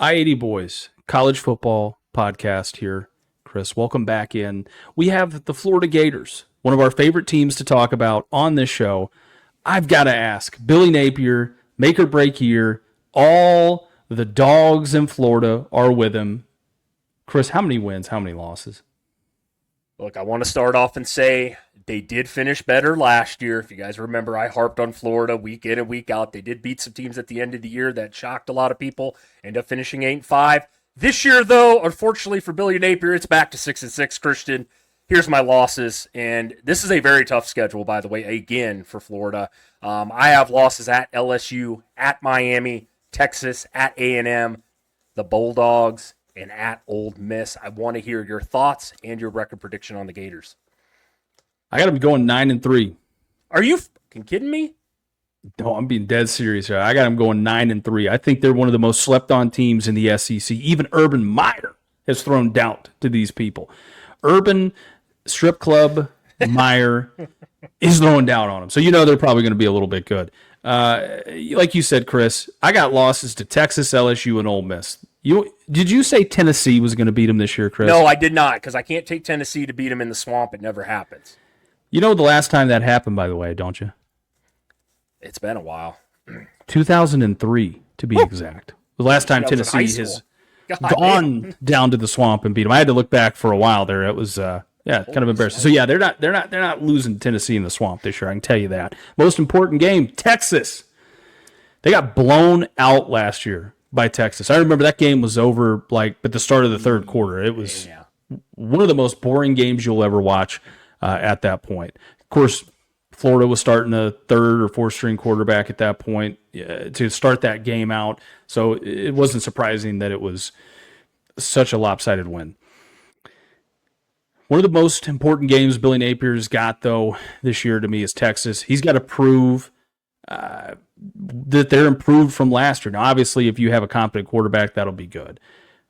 I-80 Boys, college football podcast here. Chris, welcome back in. We have the Florida Gators, one of our favorite teams to talk about on this show. I've got to ask, Billy Napier, make or break year, all the dogs in Florida are with him. Chris, how many wins, how many losses? Look, I want to start off and say they did finish better last year. If you guys remember, I harped on Florida week in and week out. They did beat some teams at the end of the year that shocked a lot of people, end up finishing 8-5. This year, though, unfortunately for Billy Napier, it's back to 6-6. Christian, here's my losses, and this is a very tough schedule, by the way, again, for Florida. I have losses at LSU, at Miami, Texas, at A&M, the Bulldogs, and at Ole Miss. I want to hear your thoughts and your record prediction on the Gators. I got them going 9-3. Are you fucking kidding me? No, I'm being dead serious here. I got them going 9-3. I think they're one of the most slept-on teams in the SEC. Even Urban Meyer has thrown doubt to these people. Urban Strip Club Meyer is throwing doubt on them. So you know they're probably going to be a little bit good. Like you said, Chris, I got losses to Texas, LSU, and Ole Miss. Did you say Tennessee was going to beat them this year, Chris? No, I did not, because I can't take Tennessee to beat them in the swamp. It never happens. You know the last time that happened, by the way, don't you? It's been a while. 2003, to be exact. The last time Tennessee has gone down to the swamp and beat them. I had to look back for a while there. It was kind of embarrassing. So yeah, they're not losing Tennessee in the swamp this year. I can tell you that. Most important game, Texas. They got blown out last year by Texas. I remember that game was over like at the start of the third quarter. It was one of the most boring games you'll ever watch at that point. Of course, Florida was starting a third or fourth string quarterback at that point to start that game out. So it wasn't surprising that it was such a lopsided win. One of the most important games Billy Napier's got, though, this year to me is Texas. He's got to prove that they're improved from last year. Now, obviously, if you have a competent quarterback, that'll be good.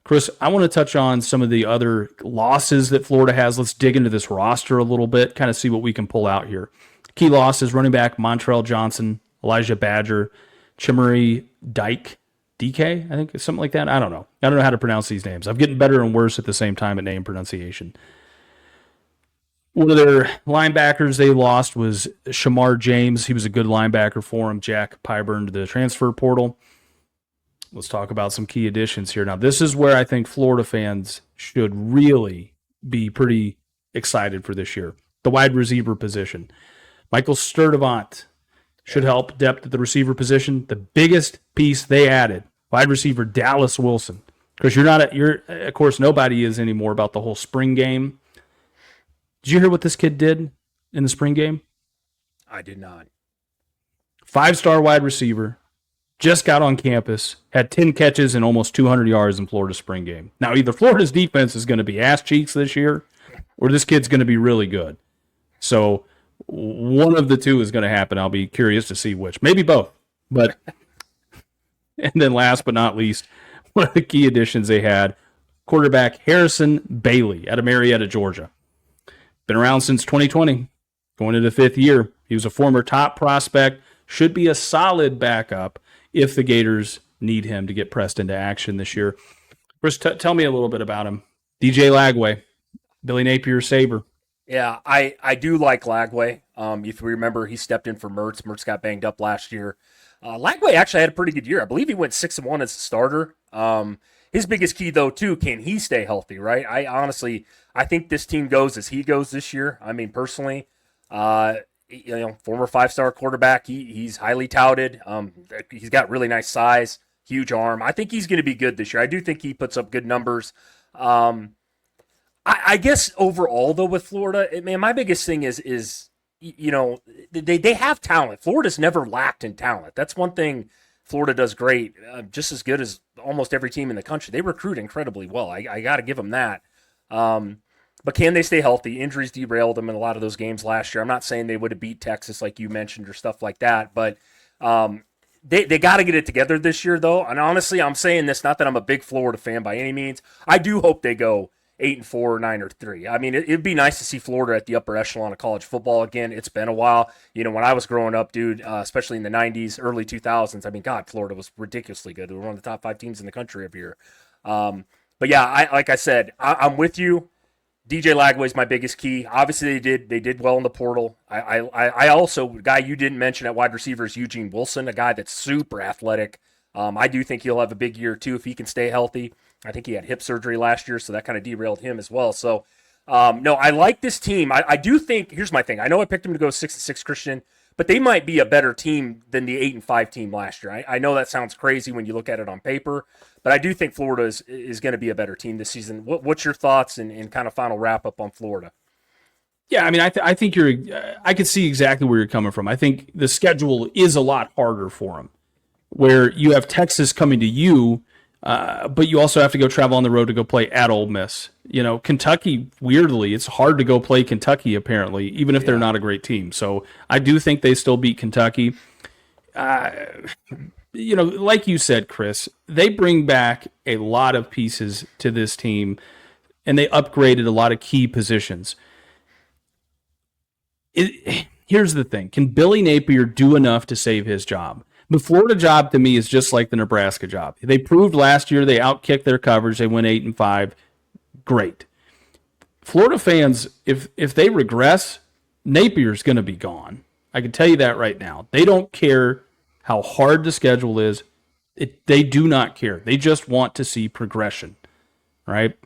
Chris, I want to touch on some of the other losses that Florida has. Let's dig into this roster a little bit, kind of see what we can pull out here. Key losses, running back Montrell Johnson, Elijah Badger, Chimmery Dyke, DK, I think, something like that. I don't know how to pronounce these names. I'm getting better and worse at the same time at name pronunciation. One of their linebackers they lost was Shamar James. He was a good linebacker for him. Jack Pyburn to the transfer portal. Let's talk about some key additions here. Now, this is where I think Florida fans should really be pretty excited for this year. The wide receiver position. Michael Sturdivant should help depth at the receiver position. The biggest piece they added, wide receiver Dallas Wilson. Because of course, nobody is anymore about the whole spring game. Did you hear what this kid did in the spring game? I did not. 5-star wide receiver, just got on campus, had 10 catches and almost 200 yards in Florida's spring game. Now, either Florida's defense is going to be ass cheeks this year, or this kid's going to be really good. So one of the two is going to happen. I'll be curious to see which. Maybe both. But and then last but not least, one of the key additions they had, quarterback Harrison Bailey out of Marietta, Georgia. Been around since 2020, going into the fifth year. He was a former top prospect, should be a solid backup if the Gators need him to get pressed into action this year. Chris, tell me a little bit about him. DJ Lagway, Billy Napier's saber. Yeah, I do like Lagway. If you remember, he stepped in for Mertz. Mertz got banged up last year. Lagway actually had a pretty good year. I believe he went 6-1 as a starter. His biggest key, though, too, can he stay healthy, right? I think this team goes as he goes this year. I mean, personally, former 5-star quarterback. He's highly touted. He's got really nice size, huge arm. I think he's going to be good this year. I do think he puts up good numbers. I guess overall, though, with Florida, my biggest thing is they have talent. Florida's never lacked in talent. That's one thing Florida does great, just as good as almost every team in the country. They recruit incredibly well. I got to give them that. But can they stay healthy? Injuries derailed them in a lot of those games last year. I'm not saying they would have beat Texas like you mentioned or stuff like that, but they got to get it together this year, though. And honestly, I'm saying this, not that I'm a big Florida fan by any means. I do hope they go 8-4 or 9-3. I mean, it'd be nice to see Florida at the upper echelon of college football again. It's been a while. You know, when I was growing up, dude, especially in the 90s, early 2000s, I mean, God, Florida was ridiculously good. They were one of the top 5 teams in the country every year. But yeah, like I said, I'm with you. DJ Lagway is my biggest key. Obviously, they did well in the portal. I also, guy you didn't mention at wide receiver is Eugene Wilson, a guy that's super athletic. I do think he'll have a big year too if he can stay healthy. I think he had hip surgery last year, so that kind of derailed him as well. So, no, I like this team. I do think, here's my thing. I know I picked him to go 6-6, Christian, but they might be a better team than the 8-5 team last year. I know that sounds crazy when you look at it on paper, but I do think Florida is going to be a better team this season. What's your thoughts and kind of final wrap up on Florida? Yeah, I mean, I think I can see exactly where you're coming from. I think the schedule is a lot harder for them, where you have Texas coming to you, but you also have to go travel on the road to go play at Ole Miss. You know, Kentucky, weirdly, it's hard to go play Kentucky, apparently, even if they're not a great team. So I do think they still beat Kentucky. You know, like you said, Chris, they bring back a lot of pieces to this team, and they upgraded a lot of key positions. Here's the thing. Can Billy Napier do enough to save his job? The Florida job to me is just like the Nebraska job. They proved last year they outkicked their coverage. They went 8-5. Great. Florida fans, if they regress, Napier's going to be gone. I can tell you that right now. They don't care how hard the schedule is. They do not care. They just want to see progression, right?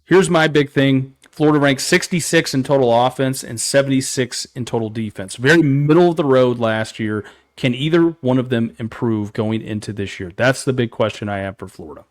Here's my big thing. Florida ranks 66 in total offense and 76 in total defense. Very middle of the road last year. Can either one of them improve going into this year? That's the big question I have for Florida.